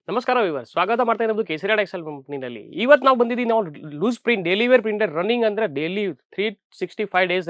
ನಮಸ್ಕಾರ ವಿವರ್ಸ್, ಸ್ವಾಗತ ಮಾಡ್ತಾ ಇರೋದು ಕೇಸರಿ ಟೆಕ್ಸ್ಟೈಲ್ ಕಂಪ್ನಿನಲ್ಲಿ. ಇವತ್ತು ನಾವು ಬಂದಿದ್ದೀವಿ. ನಾವು loose print daily wear printed running ಅಂದರೆ ಡೈಲಿ 365 ಡೇಸ್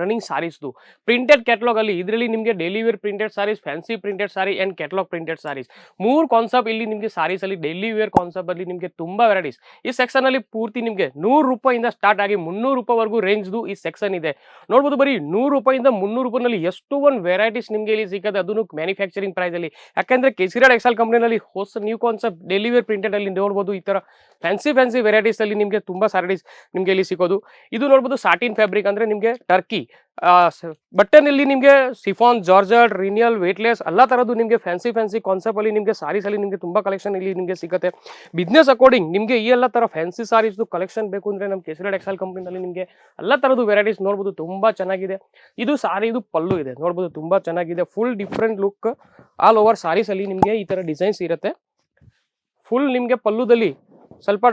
ರನ್ನಿಂಗ್ ಸಾರೀಸ್ದು ಪ್ರಿಂಟೆಡ್ ಕ್ಯಾಟ್ಲಾಗ್ ಅಲ್ಲಿ. ಇದರಲ್ಲಿ ನಿಮಗೆ daily wear printed saris, fancy printed sari and catalogue printed saris, ಮೂರು ಕಾನ್ಸೆಪ್ಟ್ ಇಲ್ಲಿ ನಿಮಗೆ ಸಾರೀಸ್ ಅಲ್ಲಿ ಡೈಲಿ ವೇರ್ ಕಾನ್ಸೆಪ್ಟ್ ಅಲ್ಲಿ ನಿಮಗೆ ತುಂಬಾ ವೆರೈಟೀಸ್. ಈ ಸೆಕ್ಷನ್ ಅಲ್ಲಿ ಪೂರ್ತಿ ನಿಮಗೆ 100 ರೂಪಾಯಿಂದ ಸ್ಟಾರ್ಟ್ ಆಗಿ 300 ರೂಪಾಯಿವರೆಗೂ ರೇಂಜ್ದು ಈ ಸೆಕ್ಷನ್ ಇದೆ. ನೋಡ್ಬೋದು, ಬರೀ 100 ರೂಪಾಯಿಂದ 300 ರೂಪಾಯಿನಲ್ಲಿ ಎಷ್ಟು ಒಂದು ವೆರೈಟೀಸ್ ನಿಮಗೆ ಇಲ್ಲಿ ಸಿಗುತ್ತೆ, ಅದನ್ನು ಮ್ಯಾನುಫ್ಯಾಕ್ಚರಿಂಗ್ ಪ್ರೈಸ್ ಅಲ್ಲಿ. ಯಾಕಂದ್ರೆ ಕೇಸರಿ ಟೆಕ್ಸ್ಟೈಲ್ ಕಂಪ್ನಿನಲ್ಲಿ ಹೊಸ new concept daily wear printed ಅಲ್ಲಿ ನೋಡ್ಬೋದು. ಈ ತರ ಫ್ಯಾನ್ಸಿ ವೆರೈಟೀಸ್ ಅಲ್ಲಿ ನಿಮಗೆ ತುಂಬಾ ಸಾರೀಸ್ ನಿಮಗೆ ಇಲ್ಲಿ ಸಿಗೋದು. ಇದು ನೋಡ್ಬೋದು ಸಾಟಿನ್ ಫ್ಯಾಬ್ರಿಕ್ ಅಂದ್ರೆ ನಿಮಗೆ ಟರ್ಕಿ ಬಟ್ಟೆನಲ್ಲಿ ನಿಮಗೆ ಸಿಫಾನ್, ಜಾರ್ಜೆಟ್, ರಿನಿಯಲ್, ವೇಟ್ಲೆಸ್ ಎಲ್ಲ ತರದ್ದು ನಿಮಗೆ ಫ್ಯಾನ್ಸಿ ಕಾನ್ಸೆಪ್ಟ್ ಅಲ್ಲಿ ನಿಮಗೆ ಸಾರೀಸ್ ಅಲ್ಲಿ ನಿಮಗೆ ತುಂಬಾ ಕಲೆಕ್ಷನ್ ಇಲ್ಲಿ ನಿಮಗೆ ಸಿಗುತ್ತೆ. ಬಿಸ್ನೆಸ್ ಅಕಾರ್ಡಿಂಗ್ ನಿಮಗೆ ಈ ಎಲ್ಲ ತರ ಫ್ಯಾನ್ಸಿ ಸಾರೀಸ್ ಕಲೆಕ್ಷನ್ ಬೇಕು ಅಂದ್ರೆ ನಮ್ಮ ಕೇಸರಿ ಟೆಕ್ಸ್ಟೈಲ್ ಕಂಪ್ನಿನಲ್ಲಿ ನಿಮಗೆ ಎಲ್ಲ ತರದ್ದು ವೆರೈಟೀಸ್ ನೋಡ್ಬೋದು. ತುಂಬಾ ಚೆನ್ನಾಗಿದೆ. ಇದು ಸಾರಿ, ಇದು ಪಲ್ಲು ಇದೆ ನೋಡ್ಬೋದು, ತುಂಬಾ ಚೆನ್ನಾಗಿದೆ. Full different look all over sarees ಅಲ್ಲಿ ನಿಮಗೆ ಈ ತರ ಡಿಸೈನ್ಸ್ ಇರುತ್ತೆ. ಫುಲ್ ನಿಮಗೆ ಪಲ್ಲುದಲ್ಲಿ ಸ್ವಲ್ಪ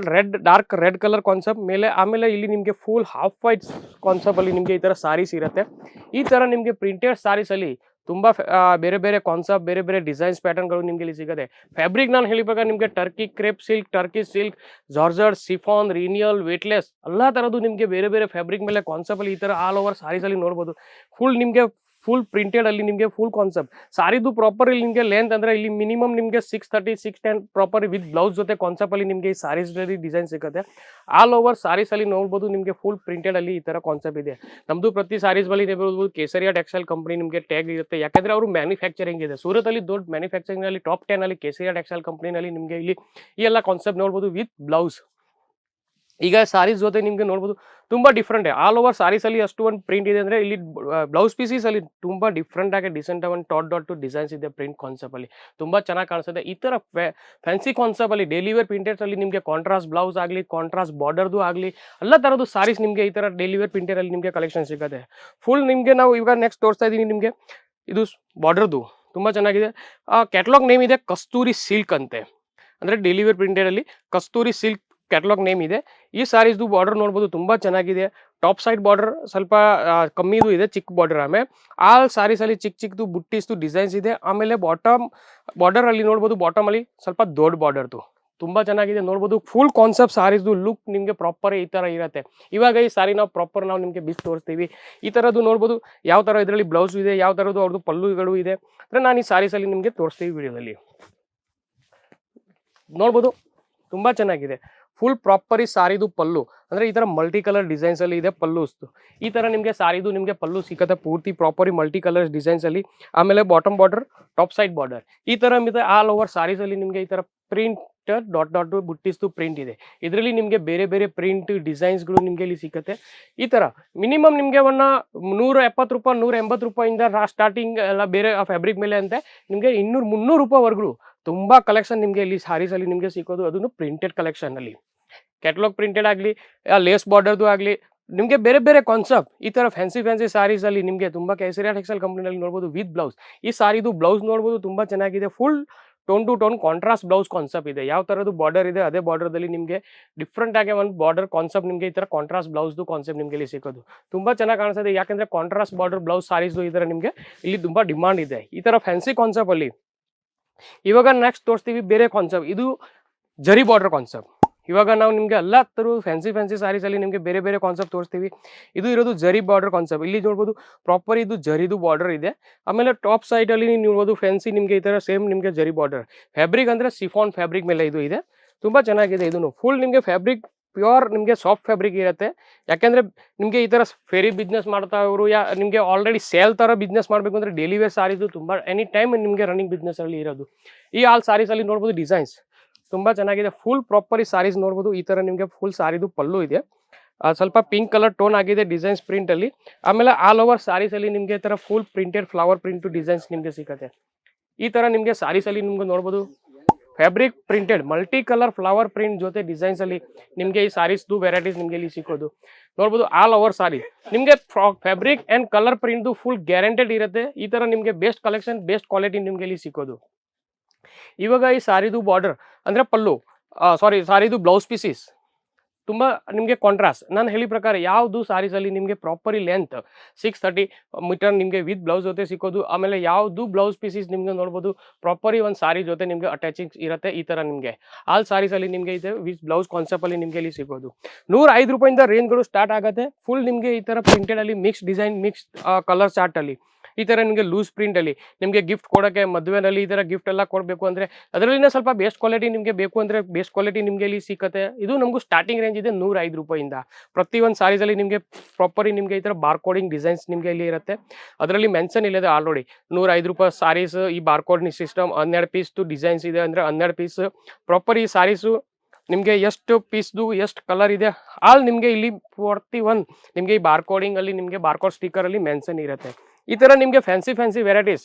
ಡಾರ್ಕ್ ರೆಡ್ ಕಲರ್ ಕಾನ್ಸೆಪ್ಟ್ ಮೇಲೆ, ಆಮೇಲೆ ಇಲ್ಲಿ ನಿಮಗೆ ಫುಲ್ ಹಾಫ್ ವೈಟ್ ಕಾನ್ಸೆಪ್ಟ್ ಅಲ್ಲಿ ನಿಮಗೆ ಈ ತರ ಸಾರೀಸ್ ಇರುತ್ತೆ. ಈ ತರ ನಿಮಗೆ ಪ್ರಿಂಟೆಡ್ ಸಾರೀಸ್ ಅಲ್ಲಿ ತುಂಬಾ ಬೇರೆ ಬೇರೆ ಕಾನ್ಸೆಪ್ಟ್, ಬೇರೆ ಬೇರೆ ಡಿಸೈನ್ಸ್ ಪ್ಯಾಟರ್ನ್ಗಳು ನಿಮಗೆ ಇಲ್ಲಿ ಸಿಗುತ್ತೆ. ಫ್ಯಾಬ್ರಿಕ್ ನಾನು ಹೇಳಿಬೇಕಾದ್ರೆ ನಿಮಗೆ Turkey crepe silk, Turkey silk, georgette, chiffon, ರಿನಿಯಲ್, ವೇಟ್ಲೆಸ್ ಎಲ್ಲ ತರದ್ದು ನಿಮಗೆ ಬೇರೆ ಬೇರೆ ಫ್ಯಾಬ್ರಿಕ್ ಮೇಲೆ ಕಾನ್ಸೆಪ್ಟ್ ಅಲ್ಲಿ ಈ ತರ ಆಲ್ ಓವರ್ ಸಾರೀಸ್ ಅಲ್ಲಿ ನೋಡ್ಬೋದು. ಫುಲ್ ಪ್ರಿಂಟೆಡ್ ಅಲ್ಲಿ ನಿಮಗೆ ಫುಲ್ ಕಾನ್ಸೆಪ್ಟ್ ಸಾರಿದು ಪ್ರಾಪರ್ ಇಲ್ಲಿ ನಿಮಗೆ ಲೆಂತ್ ಅಂದ್ರೆ ಇಲ್ಲಿ ಮಿನಿಮಮ್ ನಿಮಗೆ 630 610 ಪ್ರಾಪರ್ ವಿತ್ ಬ್ಲೌಸ್ ಜೊತೆ ಕಾನ್ಸೆಪ್ಟ್ ಅಲ್ಲಿ ನಿಮಗೆ ಈ ಸಾರೀಸ್ ಡಿಸೈನ್ ಸಿಗುತ್ತೆ. ಆಲ್ ಓವರ್ ಸಾರೀಸ್ ಅಲ್ಲಿ ನೋಡ್ಬೋದು, ನಿಮಗೆ ಫುಲ್ ಪ್ರಿಂಟೆಡ್ ಅಲ್ಲಿ ಈ ತರ ಕಾನ್ಸೆಪ್ಟ್ ಇದೆ. ನಮ್ದು ಪ್ರತಿ ಸಾರೀಸ್ ಬಳಿ ನೋಡ್ಬೋದು ಕೇಸರಿಯಾ ಟೆಕ್ಸ್ಟೈಲ್ ಕಂಪನಿ ನಿಮಗೆ ಟ್ಯಾಗ್ ಇರುತ್ತೆ. ಯಾಕಂದ್ರೆ ಅವರು ಮ್ಯಾನುಫ್ಯಾಕ್ಚರಿಂಗ್ ಇದೆ ಸೂರತ್ ಅಲ್ಲಿ, ದೊಡ್ಡ ಮ್ಯಾನುಫ್ಯಾಕ್ಚರಿಂಗ್ ಅಲ್ಲಿ ಟಾಪ್ 10 ಅಲ್ಲಿ ಕೇಸರಿಯಾ ಟೆಕ್ಸ್ಟೈಲ್ ಕಂಪನಿನಲ್ಲಿ ನಿಮಗೆ ಇಲ್ಲಿ ಈ ಎಲ್ಲ ಕಾನ್ಸೆಪ್ಟ್ ನೋಡ್ಬೋದು ವಿತ್ ಬ್ಲೌಸ್. ಈಗ ಸಾರೀಸ್ ಜೊತೆ ನಿಮಗೆ ನೋಡ್ಬೋದು ತುಂಬಾ ಡಿಫ್ರೆಂಟ್ ಆಲ್ ಓವರ್ ಸಾರೀಸ್ ಅಲ್ಲಿ ಅಷ್ಟು ಒಂದು ಪ್ರಿಂಟ್ ಇದೆ ಅಂದ್ರೆ ಇಲ್ಲಿ ಬ್ಲೌಸ್ ಪೀಸಸ್ ಅಲ್ಲಿ ತುಂಬಾ ಡಿಫ್ರೆಂಟ್ ಆಗಿ ಡಿಸೆಂಟ್ ಒಂದು ಡಾಟ್ ಡಿಸೈನ್ಸ್ ಇದೆ ಪ್ರಿಂಟ್ ಕಾನ್ಸೆಪ್ಟ್ ಅಲ್ಲಿ. ತುಂಬಾ ಚೆನ್ನಾಗಿ ಕಾಣಿಸುತ್ತೆ. ಈ ತರ ಫ್ಯಾನ್ಸಿ ಕಾನ್ಸೆಪ್ಟ್ ಅಲ್ಲಿ ಡೈಲಿ ವೇರ್ ಪ್ರಿಂಟೆಡ್ ಅಲ್ಲಿ ನಿಮಗೆ ಕಾಂಟ್ರಾಸ್ಟ್ ಬ್ಲೌಸ್ ಆಗಲಿ, ಕಾಂಟ್ರಾಸ್ಟ್ ಬಾರ್ಡರ್ದು ಆಗಲಿ, ಎಲ್ಲ ತರದ್ದು ಸಾರೀಸ್ ನಿಮಗೆ ಈ ತರ ಡೈಲಿ ವೇರ್ ಪ್ರಿಂಟೆಡ್ ಅಲ್ಲಿ ನಿಮಗೆ ಕಲೆಕ್ಷನ್ ಸಿಗುತ್ತೆ. ಫುಲ್ ನಿಮಗೆ ನಾವು ಇವಾಗ ನೆಕ್ಸ್ಟ್ ತೋರಿಸ್ತಾ ಇದೀನಿ ನಿಮಗೆ. ಇದು ಬಾರ್ಡರ್ದು ತುಂಬಾ ಚೆನ್ನಾಗಿದೆ. ಕ್ಯಾಟಲಾಗ್ ನೇಮ್ ಇದೆ ಕಸ್ತೂರಿ ಸಿಲ್ಕ್ ಅಂತೆ. ಅಂದ್ರೆ ಡೈಲಿ ವೇರ್ ಪ್ರಿಂಟೆಡ್ ಅಲ್ಲಿ ಕಸ್ತೂರಿ ಸಿಲ್ಕ್ ಕ್ಯಾಟಲಾಗ್ ನೇಮ್ ಇದೆ. ಈ ಸಾರೀಸ್ದು ಬಾರ್ಡರ್ ನೋಡ್ಬೋದು, ತುಂಬಾ ಚೆನ್ನಾಗಿದೆ. ಟಾಪ್ ಸೈಡ್ ಬಾರ್ಡರ್ ಸ್ವಲ್ಪ ಕಮ್ಮಿದು ಇದೆ, ಚಿಕ್ಕ ಬಾರ್ಡರ್. ಆಮೇಲೆ ಆಲ್ ಸಾರೀಸ್ ಅಲ್ಲಿ ಚಿಕ್ಕದು ಬುಟ್ಟಿಸ್ದು ಡಿಸೈನ್ಸ್ ಇದೆ. ಆಮೇಲೆ ಬಾಟಮ್ ಬಾರ್ಡರ್ ಅಲ್ಲಿ ನೋಡ್ಬೋದು, ಬಾಟಮ್ ಅಲ್ಲಿ ಸ್ವಲ್ಪ ದೊಡ್ಡ ಬಾರ್ಡರ್ದು ತುಂಬಾ ಚೆನ್ನಾಗಿದೆ ನೋಡ್ಬೋದು. ಫುಲ್ ಕಾನ್ಸೆಪ್ಟ್ ಸಾರೀಸ್ದು ಲುಕ್ ನಿಮಗೆ ಪ್ರಾಪರ್ ಈ ತರ ಇರುತ್ತೆ. ಇವಾಗ ಈ ಸಾರಿ ನಾವು ಪ್ರಾಪರ್ ನಾವು ನಿಮಗೆ ಬಿಸಿ ತೋರಿಸ್ತೀವಿ. ಈ ತರದ್ದು ನೋಡ್ಬೋದು ಯಾವ ತರ ಇದರಲ್ಲಿ ಬ್ಲೌಸ್ ಇದೆ, ಯಾವ ತರದ್ದು ಅವ್ರದ್ದು ಪಲ್ಲುಗಳು ಇದೆ ಅಂದ್ರೆ ನಾನು ಈ ಸಾರೀಸ್ ಅಲ್ಲಿ ನಿಮಗೆ ತೋರಿಸ್ತೀವಿ ವಿಡಿಯೋದಲ್ಲಿ. ನೋಡ್ಬೋದು ತುಂಬಾ ಚೆನ್ನಾಗಿದೆ. ಫುಲ್ ಪ್ರಾಪರ್ ಈ ಸಾರಿದು ಪಲ್ಲು ಅಂದ್ರೆ ಈ ತರ ಮಲ್ಟಿ ಕಲರ್ ಡಿಸೈನ್ಸ್ ಅಲ್ಲಿ ಇದೆ ಪಲ್ಲು. ಈ ತರ ನಿಮಗೆ ಸಾರಿದು ನಿಮಗೆ ಪಲ್ಲು ಸಿಕ್ಕತ್ತೆ ಪೂರ್ತಿ ಪ್ರಾಪರ್ ಮಲ್ಟಿ ಕಲರ್ ಡಿಸೈನ್ಸ್ ಅಲ್ಲಿ. ಆಮೇಲೆ bottom border, top side border ಈ ತರ ಇದೆ. ಆಲ್ ಓವರ್ ಸಾರೀಸ್ ಅಲ್ಲಿ ನಿಮಗೆ ಈ ತರ ಪ್ರಿಂಟ್ ಡಾಟ್ ಬುಟ್ಟಿಸ್ದು ಪ್ರಿಂಟ್ ಇದೆ. ಇದರಲ್ಲಿ ನಿಮಗೆ ಬೇರೆ ಬೇರೆ ಪ್ರಿಂಟ್ ಡಿಸೈನ್ಸ್ಗಳು ನಿಮಗೆ ಇಲ್ಲಿ ಸಿಕ್ಕತ್ತೆ. ಈ ತರ ಮಿನಿಮಮ್ ನಿಮಗೆ 170 ರೂಪಾಯಿ 180 ರೂಪಾಯಿಂದ ಸ್ಟಾರ್ಟಿಂಗ್ ಎಲ್ಲ ಬೇರೆ ಫ್ಯಾಬ್ರಿಕ್ ಮೇಲೆ ಅಂತೆ ನಿಮಗೆ 200 300 ರೂಪಾಯಿವರೆಗೂ ತುಂಬಾ ಕಲೆಕ್ಷನ್ ನಿಮಗೆ ಇಲ್ಲಿ ಸಾರೀಸ್ ಅಲ್ಲಿ ನಿಮಗೆ ಸಿಕ್ಕೋದು. ಅದನ್ನು ಪ್ರಿಂಟೆಡ್ ಕಲೆಕ್ಷನ್ ಅಲ್ಲಿ ಕ್ಯಾಟಲಾಗ್ ಪ್ರಿಂಟೆಡ್ ಆಗಲಿ, ಲೇಸ್ ಬಾರ್ಡರ್ದು ಆಗಲಿ, ನಿಮಗೆ ಬೇರೆ ಬೇರೆ ಕಾನ್ಸೆಪ್ಟ್ ಈ ತರ ಫ್ಯಾನ್ಸಿ ಸಾರೀಸ್ ಅಲ್ಲಿ ನಿಮಗೆ ತುಂಬಾ ಕೇಸರಿಯಾ ಟೆಕ್ಸ್ಟೈಲ್ ಕಂಪನಿಯಲ್ಲಿ ನೋಡ್ಬೋದು ವಿತ್ ಬ್ಲೌಸ್. ಈ ಸಾರಿದು ಬ್ಲೌಸ್ ನೋಡ್ಬೋದು ತುಂಬಾ ಚೆನ್ನಾಗಿದೆ. Full tone to tone contrast blouse concept ಇದೆ. ಯಾವ ತರದ್ದು ಬಾರ್ಡರ್ ಇದೆ ಅದೇ ಬಾರ್ಡರ್ದಲ್ಲಿ ನಿಮಗೆ ಡಿಫ್ರೆಂಟ್ ಆಗಿ ಒಂದು ಬಾರ್ಡರ್ ಕಾನ್ಸೆಪ್ಟ್ ನಿಮಗೆ ಈ ತರ ಕಾಂಟ್ರಾಸ್ಟ್ ಬ್ಲೌಸ್ದು ಕಾನ್ಸೆಪ್ಟ್ ನಿಮಗೆ ಇಲ್ಲಿ ಸಿಗೋದು ತುಂಬಾ ಚೆನ್ನಾಗಿ ಕಾಣಿಸ್ತದೆ. ಯಾಕಂದ್ರೆ ಕಾಂಟ್ರಾಸ್ಟ್ ಬಾರ್ಡರ್ ಬ್ಲೌಸ್ ಸಾರೀಸ್ದು ಈ ತರ ನಿಮಗೆ ಇಲ್ಲಿ ತುಂಬಾ ಡಿಮಾಂಡ್ ಇದೆ ಈ ತರ ಫ್ಯಾನ್ಸಿ ಕಾನ್ಸೆಪ್ಟ್ ಅಲ್ಲಿ. ಇವಾಗ ನೆಕ್ಸ್ಟ್ ತೋರಿಸ್ತೀವಿ ಬೇರೆ ಕಾನ್ಸೆಪ್ಟ್. ಇದು ಜರಿ ಬಾರ್ಡರ್ ಕಾನ್ಸೆಪ್ಟ್. ಇವಾಗ ನಾವು ನಿಮಗೆ ಎಲ್ಲ ತರ ಫ್ಯಾನ್ಸಿ ಸಾರೀಸ್ ಅಲ್ಲಿ ನಿಮಗೆ ಬೇರೆ ಬೇರೆ ಕಾನ್ಸೆಪ್ಟ್ ತೋರಿಸ್ತೀವಿ. ಇದು ಇರೋದು ಜರಿ ಬಾರ್ಡರ್ ಕಾನ್ಸೆಪ್ಟ್. ಇಲ್ಲಿ ನೋಡ್ಬೋದು ಪ್ರಾಪರ್ ಇದು ಜರಿದು ಬಾರ್ಡರ್ ಇದೆ. ಆಮೇಲೆ ಟಾಪ್ ಸೈಡ್ ಅಲ್ಲಿ ನೀವು ನೋಡ್ಬೋದು ಫ್ಯಾನ್ಸಿ ನಿಮಗೆ ಈ ತರ ಸೇಮ್ ನಿಮಗೆ ಜರಿ ಬಾರ್ಡರ್. ಫ್ಯಾಬ್ರಿಕ್ ಅಂದ್ರೆ ಸಿಫಾನ್ ಫ್ಯಾಬ್ರಿಕ್ ಮೇಲೆ ಇದು ಇದೆ. ತುಂಬಾ ಚೆನ್ನಾಗಿದೆ. ಇದನ್ನು ಫುಲ್ ನಿಮಗೆ ಫ್ಯಾಬ್ರಿಕ್ ಪ್ಯೂರ್ ನಿಮಗೆ ಸಾಫ್ಟ್ ಫ್ಯಾಬ್ರಿಕ್ ಇರುತ್ತೆ. ಯಾಕೆಂದ್ರೆ ನಿಮಗೆ ಈ ತರ ಫೇರಿ ಬಿಸ್ನೆಸ್ ಮಾಡ್ತಾ ಅವರು ನಿಮಗೆ ಆಲ್ರೆಡಿ ಸೇಲ್ ತರ ಬಿಸ್ನೆಸ್ ಮಾಡಬೇಕು ಅಂದ್ರೆ ಡೈಲಿ ವೇರ್ ಸಾರೀಸು ತುಂಬಾ ಎನಿ ಟೈಮ್ ನಿಮಗೆ ರನ್ನಿಂಗ್ ಬಿಸ್ನೆಸ್ ಅಲ್ಲಿ ಇರೋದು. ಈ ಆಲ್ ಸಾರೀಸ್ ಅಲ್ಲಿ ನೋಡ್ಬೋದು ಡಿಸೈನ್ಸ್ ತುಂಬಾ ಚೆನ್ನಾಗಿದೆ. ಫುಲ್ ಪ್ರಾಪರ್ ಈ ಸಾರೀಸ್ ನೋಡ್ಬೋದು. ಈ ತರ ನಿಮಗೆ ಫುಲ್ ಸಾರಿದು ಪಲ್ಲು ಇದೆ, ಸ್ವಲ್ಪ ಪಿಂಕ್ ಕಲರ್ ಟೋನ್ ಆಗಿದೆ ಡಿಸೈನ್ಸ್ ಪ್ರಿಂಟ್ ಅಲ್ಲಿ. ಆಮೇಲೆ ಆಲ್ ಓವರ್ ಸಾರೀಸ್ ಅಲ್ಲಿ ನಿಮಗೆ ಈ ತರ full printed flower print designs ನಿಮಗೆ ಸಿಗುತ್ತೆ. ಈ ತರ ನಿಮಗೆ ಸಾರೀಸ್ ಅಲ್ಲಿ ನಿಮ್ಗೆ ನೋಡ್ಬೋದು fabric printed multi colour flower print ಜೊತೆ ಡಿಸೈನ್ಸ್ ಅಲ್ಲಿ ನಿಮಗೆ ಈ ಸಾರೀಸ್ದು ವೆರೈಟೀಸ್ ನಿಮಗೆ ಇಲ್ಲಿ ಸಿಕ್ಕೋದು ನೋಡ್ಬೋದು. ಆಲ್ ಓವರ್ ಸಾರಿ ನಿಮಗೆ ಫ್ಯಾಬ್ರಿಕ್ ಅಂಡ್ ಕಲರ್ ಪ್ರಿಂಟ್ದು ಫುಲ್ ಗ್ಯಾರಂಟೆಡ್ ಇರುತ್ತೆ. ಈ ತರ ನಿಮಗೆ ಬೆಸ್ಟ್ ಕಲೆಕ್ಷನ್, ಬೆಸ್ಟ್ ಕ್ವಾಲಿಟಿ ನಿಮಗೆ ಇಲ್ಲಿ ಸಿಕ್ಕೋದು. ಇವಾಗ ಈ ಸಾರಿದು ಬಾರ್ಡರ್ ಅಂದ್ರೆ ಪಲ್ಲು ಸಾರಿದು ಬ್ಲೌಸ್ ಪೀಸಸ್ ತುಂಬ ನಿಮಗೆ ಕಾಂಟ್ರಾಸ್ಟ್ ನಾನು ಹೇಳಿ ಪ್ರಕಾರ ಯಾವುದು ಸಾರೀಸಲ್ಲಿ ನಿಮಗೆ ಪ್ರಾಪರಿ ಲೆಂತ್ 630 ಮೀಟರ್ ನಿಮಗೆ ವಿತ್ ಬ್ಲೌಸ್ ಜೊತೆ ಸಿಕ್ಕೋದು. ಆಮೇಲೆ ಯಾವುದು ಬ್ಲೌಸ್ ಪೀಸಸ್ ನಿಮಗೆ ನೋಡ್ಬೋದು ಪ್ರಾಪರಿ ಒಂದು ಸಾರಿ ಜೊತೆ ನಿಮಗೆ ಅಟ್ಯಾಚಿಂಗ್ ಇರುತ್ತೆ. ಈ ಥರ ನಿಮಗೆ ಆಲ್ ಸಾರೀಸಲ್ಲಿ ನಿಮಗೆ ಇದೆ ವಿತ್ ಬ್ಲೌಸ್ ಕಾನ್ಸೆಪ್ಟಲ್ಲಿ ನಿಮಗೆ ಇಲ್ಲಿ ಸಿಗೋದು. 105 ರೂಪಾಯಿಂದ ರೇಂಜ್ಗಳು ಸ್ಟಾರ್ಟ್ ಆಗುತ್ತೆ. ಫುಲ್ ನಿಮಗೆ ಈ ಥರ ಪ್ರಿಂಟೆಡಲ್ಲಿ ಮಿಕ್ಸ್ ಡಿಸೈನ್ ಮಿಕ್ಸ್ ಕಲರ್ ಚಾರ್ಟಲ್ಲಿ ಈ ಥರ ನಿಮಗೆ ಲೂಸ್ ಪ್ರಿಂಟಲ್ಲಿ ನಿಮಗೆ ಗಿಫ್ಟ್ ಕೊಡೋಕ್ಕೆ ಮದುವೆನಲ್ಲಿ ಈ ಥರ ಗಿಫ್ಟ್ ಎಲ್ಲ ಕೊಡಬೇಕು ಅಂದರೆ ಅದರಲ್ಲಿನೇ ಸ್ವಲ್ಪ ಬೇಸ್ಟ್ ಕ್ವಾಲಿಟಿ ನಿಮಗೆ ಬೇಕು ಅಂದರೆ ಬೇಸ್ಟ್ ಕ್ವಾಲಿಟಿ ನಿಮಗೆ ಇಲ್ಲಿ ಸಿಕ್ಕತ್ತೆ. ಇದು ನಮಗೂ ಸ್ಟಾರ್ಟಿಂಗ್ ರೇಂಜ್ ಇದೆ 105 ರೂಪಾಯಿಂದ. ಪ್ರತಿಯೊಂದು ಸಾರೀಸಲ್ಲಿ ನಿಮಗೆ ಪ್ರಾಪರಿ ನಿಮಗೆ ಈ ಥರ ಬಾರ್ಕೋಡಿಂಗ್ ಡಿಸೈನ್ಸ್ ನಿಮಗೆ ಇಲ್ಲಿ ಇರುತ್ತೆ. ಅದರಲ್ಲಿ ಮೆನ್ಷನ್ ಇಲ್ಲದೆ ಆಲ್ರೆಡಿ 105 ರೂಪಾಯಿ ಸಾರೀಸ್ ಈ ಬಾರ್ಕೋಡ್ ಸಿಸ್ಟಮ್ 12 ಪೀಸ್ದು ಡಿಸೈನ್ಸ್ ಇದೆ ಅಂದರೆ 12 ಪೀಸ್ ಪ್ರಾಪರ್ ಈ ಸಾರೀಸು ನಿಮಗೆ ಎಷ್ಟು ಪೀಸ್ದು ಎಷ್ಟು ಕಲರ್ ಇದೆ ಆಲ್ ನಿಮಗೆ ಇಲ್ಲಿ 41 ನಿಮಗೆ ಈ ಬಾರ್ಕೋಡಿಂಗಲ್ಲಿ ನಿಮಗೆ ಬಾರ್ಕೋಡ್ ಸ್ಟಿಕ್ಕರಲ್ಲಿ ಮೆನ್ಷನ್ ಇರುತ್ತೆ. ಈ ಥರ ನಿಮಗೆ fancy varieties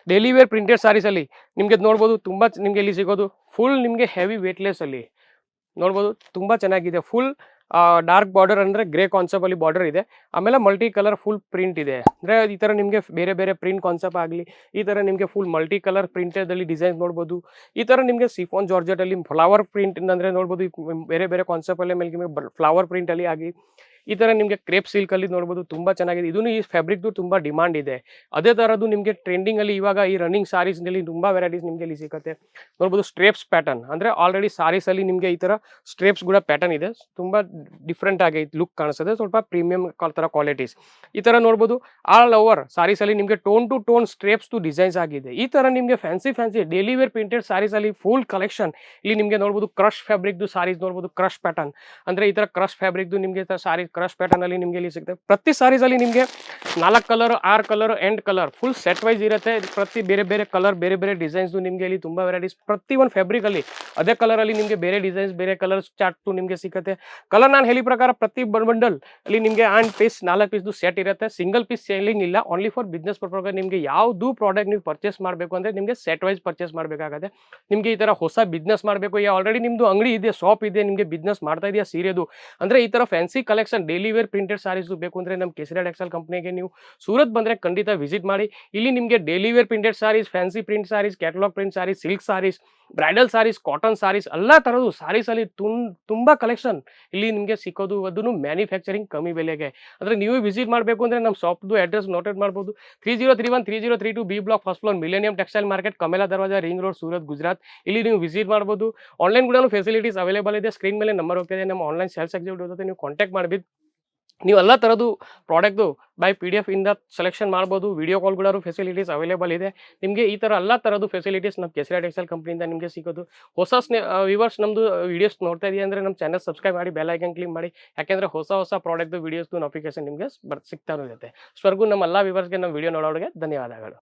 daily wear printed ಸಾರೀಸಲ್ಲಿ ನಿಮಗೆ ನೋಡ್ಬೋದು ತುಂಬ ನಿಮಗೆ ಇಲ್ಲಿ ಸಿಗೋದು. ಫುಲ್ ನಿಮಗೆ ಹೆವಿ ವೇಟ್ಲೆಸ್ಸಲ್ಲಿ ನೋಡ್ಬೋದು ತುಂಬ ಚೆನ್ನಾಗಿದೆ. ಫುಲ್ ಡಾರ್ಕ್ ಬಾರ್ಡರ್ ಅಂದರೆ ಗ್ರೇ ಕಾನ್ಸೆಪ್ಟಲ್ಲಿ ಬಾರ್ಡರ್ ಇದೆ. ಆಮೇಲೆ ಮಲ್ಟಿ ಕಲರ್ ಫುಲ್ ಪ್ರಿಂಟ್ ಇದೆ ಅಂದರೆ ಈ ಥರ ನಿಮಗೆ ಬೇರೆ ಬೇರೆ ಪ್ರಿಂಟ್ ಕಾನ್ಸೆಪ್ಟ್ ಆಗಲಿ ಈ ಥರ ನಿಮಗೆ ಫುಲ್ ಮಲ್ಟಿ ಕಲರ್ ಪ್ರಿಂಟಲ್ಲಿ ಡಿಸೈನ್ಸ್ ನೋಡ್ಬೋದು. ಈ ಥರ ನಿಮಗೆ ಸಿಫಾನ್ ಜಾರ್ಜೆಟಲ್ಲಿ ಫ್ಲವರ್ ಪ್ರಿಂಟ್ ಅಂದರೆ ನೋಡ್ಬೋದು ಬೇರೆ ಬೇರೆ ಕಾನ್ಸೆಪ್ಟಲ್ಲಿ ಮೇಲೆ ನಿಮಗೆ ಫ್ಲವರ್ ಪ್ರಿಂಟಲ್ಲಿ ಆಗಿ ಈ ಥರ ನಿಮಗೆ ಕ್ರೇಪ್ ಸಿಲ್ಕಲ್ಲಿ ನೋಡ್ಬೋದು ತುಂಬ ಚೆನ್ನಾಗಿದೆ. ಇದೂ ಈ ಫ್ಯಾಬ್ರಿಕ್ದು ತುಂಬ ಡಿಮಾಂಡ್ ಇದೆ. ಅದೇ ಥರದ್ದು ನಿಮಗೆ ಟ್ರೆಂಡಿಂಗಲ್ಲಿ ಇವಾಗ ಈ ರನ್ನಿಂಗ್ ಸಾರೀಸ್ನಲ್ಲಿ ತುಂಬ ವೆರೈಟೀಸ್ ನಿಮಗೆ ಇಲ್ಲಿ ಸಿಗುತ್ತೆ. ನೋಡ್ಬೋದು ಸ್ಟ್ರೇಪ್ಸ್ ಪ್ಯಾಟರ್ನ್ ಅಂದರೆ ಆಲ್ರೆಡಿ ಸಾರೀಸಲ್ಲಿ ನಿಮಗೆ ಈ ಥರ ಸ್ಟ್ರೇಪ್ಸ್ ಕೂಡ ಪ್ಯಾಟರ್ನ್ ಇದೆ. ತುಂಬ ಡಿಫ್ರೆಂಟ್ ಆಗಿ ಲುಕ್ ಕಾಣಿಸ್ತದೆ. ಸ್ವಲ್ಪ ಪ್ರೀಮಿಯಂ ಥರ ಕ್ವಾಲಿಟೀಸ್ ಈ ಥರ ನೋಡ್ಬೋದು. ಆಲ್ ಓವರ್ ಸಾರೀಸಲ್ಲಿ ನಿಮಗೆ ಟೋನ್ ಟು ಟೋನ್ ಸ್ಟ್ರೇಪ್ಸ್ದು ಡಿಸೈನ್ಸ್ ಆಗಿದೆ. ಈ ಥರ ನಿಮಗೆ ಫ್ಯಾನ್ಸಿ ಡೈಲಿ ವೇರ್ ಪ್ರಿಂಟೆಡ್ ಸಾರೀಸಲ್ಲಿ ಫುಲ್ ಕಲೆಕ್ಷನ್ ಇಲ್ಲಿ ನಿಮಗೆ ನೋಡ್ಬೋದು. ಕ್ರಶ್ ಫ್ಯಾಬ್ರಿಕ್ದು ಸಾರೀಸ್ ನೋಡ್ಬೋದು. ಕ್ರಶ್ ಪ್ಯಾಟರ್ನ್ ಅಂದರೆ ಈ ಥರ ಕ್ರಶ್ ಫ್ಯಾಬ್ರಿಕ್ದು ನಿಮಗೆ ಸಾರಿ ಕ್ರಶ್ ಪ್ಯಾಟರ್ನ್ ಅಲ್ಲಿ ನಿಮಗೆ ಇಲ್ಲಿ ಸಿಗುತ್ತೆ. ಪ್ರತಿ ಸಾರೀಸಲ್ಲಿ ನಿಮಗೆ 4 colour 6 colour and colour full set wise ಇರುತ್ತೆ. ಪ್ರತಿ ಬೇರೆ ಬೇರೆ ಕಲರ್ ಬೇರೆ ಬೇರೆ ಡಿಸೈನ್ಸ್ ನಿಮಗೆ ಇಲ್ಲಿ ತುಂಬ ವೆರೈಟೀಸ್. ಪ್ರತಿ ಒಂದು ಫ್ಯಾಬ್ರಿಕ್ ಅಲ್ಲಿ ಅದೇ ಕಲರ್ ಅಲ್ಲಿ ನಿಮಗೆ ಬೇರೆ ಡಿಸೈನ್ಸ್ ಬೇರೆ ಕಲರ್ ಚಾರ್ಟ್ ನಿಮಗೆ ಸಿಗುತ್ತೆ. ಕಲರ್ ನಾನು ಹೇಳಿ ಪ್ರಕಾರ ಪ್ರತಿ ಬಂಡಲ್ ಅಲ್ಲಿ ನಿಮಗೆ 8 ಪೀಸ್ 4 ಪೀಸ್ದು ಸೆಟ್ ಇರುತ್ತೆ. ಸಿಂಗಲ್ ಪೀಸ್ ಸೇಲಿಂಗ್ ಇಲ್ಲ. ಓನ್ಲಿ ಫಾರ್ ಬಿಸ್ನೆಸ್ ಪರ್ಪಸ್ ನಿಮಗೆ ಯಾವುದು ಪ್ರಾಡಕ್ಟ್ ನೀವು ಪರ್ಚೇಸ್ ಮಾಡಬೇಕು ಅಂದರೆ ನಿಮಗೆ ಸೆಟ್ ವೈಸ್ ಪರ್ಚೇಸ್ ಮಾಡಬೇಕಾಗುತ್ತೆ. ನಿಮಗೆ ಈ ಥರ ಹೊಸ ಬಿಸ್ನೆಸ್ ಮಾಡಬೇಕು ಯಾ ಆಲ್ರೆಡಿ ನಿಮ್ಮದು ಅಂಗಡಿ ಇದೆ ಶಾಪ್ ಇದೆ ನಿಮಗೆ ಬಿಸ್ನೆಸ್ ಮಾಡ್ತಾ ಇದೆಯಾ ಸೀರೆದು ಅಂದರೆ ಈ ಥರ fancy collection daily wear printed sarees ಬೇಕು ಅಂದರೆ ನಮ್ಮ ಕೇಸರಿ ಟೆಕ್ಸ್ಟೈಲ್ ಕಂಪ್ನಿಗೆ ನೀವು ಸೂರತ್ ಬಂದರೆ ಖಂಡಿತ ವಿಸಿಟ್ ಮಾಡಿ. ಇಲ್ಲಿ ನಿಮಗೆ daily wear printed saris fancy print sarees catalogue print sarees silk sarees bridal sarees cotton sarees ಎಲ್ಲ ಥರದ್ದು ಸಾರೀಸಲ್ಲಿ ತುಂಬ ಕಲೆಕ್ಷನ್ ಇಲ್ಲಿ ನಿಮಗೆ ಸಿಕ್ಕೋದು. ಅದನ್ನು ಮ್ಯಾನುಫ್ಯಾಕ್ಚರಿಂಗ್ ಕಮ್ಮಿ ಬೆಲೆಗೆ. ಅಂದರೆ ನೀವು ವಿಸಿಟ್ ಮಾಡಬೇಕು ಅಂದರೆ ನಮ್ಮ ಶಾಪ್ದು ಅಡ್ರೆಸ್ ನೋಟೆಡ್ ಮಾಡ್ಬೋದು. 3031 3032 B block first floor millennium textile market Kamela Darwaja ring road Surat Gujarat. ಇಲ್ಲಿ ನೀವು ವಿಸಿಟ್ ಮಾಡ್ಬೋದು. ಆನ್ಲೈನ್ ಕೂಡ ಫೆಸಿಲಿಟೀಸ್ ಅವೈಲೇಬಲ್ ಇದೆ. ಸ್ಕ್ರೀನ್ ಮೇಲೆ ನಂಬರ್ ಹೋಗ್ತಿದೆ. ನಮ್ಮ ಆನ್ಲೈನ್ ಸೇಲ್ಸ್ ಎಕ್ಸಿಕ್ಯೂಟಿವ್ ಜೊತೆ ನೀವು ಕಾಂಟ್ಯಾಕ್ಟ್ ಮಾಡಬೇಕು. ನೀವು ಎಲ್ಲ ಥರದ್ದು ಪ್ರಾಡಕ್ಟ್ದು ಬೈ PDF ಇಂದ ಸೆಲೆಕ್ಷನ್ ಮಾಡ್ಬೋದು. ವಿಡಿಯೋ ಕಾಲ್ ಕೂಡ ಫೆಸಿಲಿಟೀಸ್ ಅವೈಲೇಬಲ್ ಇದೆ. ನಿಮಗೆ ಈ ಥರ ಎಲ್ಲ ಥರದ್ದು ಫೆಸಿಲಿಟೀಸ್ ನಮ್ಮ ಕೇಸರಿ ಟೆಕ್ಸ್ಟೈಲ್ ಕಂಪ್ನಿಯಿಂದ ನಿಮಗೆ ಸಿಗೋದು. ಹೊಸ ವ್ಯೂವರ್ಸ್ ನಮ್ಮದು ವೀಡಿಯೋಸ್ ನೋಡ್ತಾ ಇದೆಯಾ ಅಂದರೆ ನಮ್ಮ ಚಾನಲ್ ಸಬ್ಸ್ಕ್ರೈಬ್ ಮಾಡಿ ಬೆಲ್ ಐಕನ್ ಕ್ಲಿಕ್ ಮಾಡಿ. ಯಾಕೆಂದರೆ ಹೊಸ ಪ್ರಾಡಕ್ಟ್ದು ವೀಡಿಯೋಸ್ದು ನೋಟಿಫಿಕೇಶನ್ ನಿಮಗೆ ಸಿಗ್ತಾ ಇರುತ್ತೆ. ಸ್ವರ್ಗೂ ನಮ್ಮ ಎಲ್ಲ ವ್ಯೂವರ್ಸ್ಗೆ ನಮ್ಮ ವಿಡಿಯೋ ನೋಡೋರಿಗೆ ಧನ್ಯವಾದಗಳು.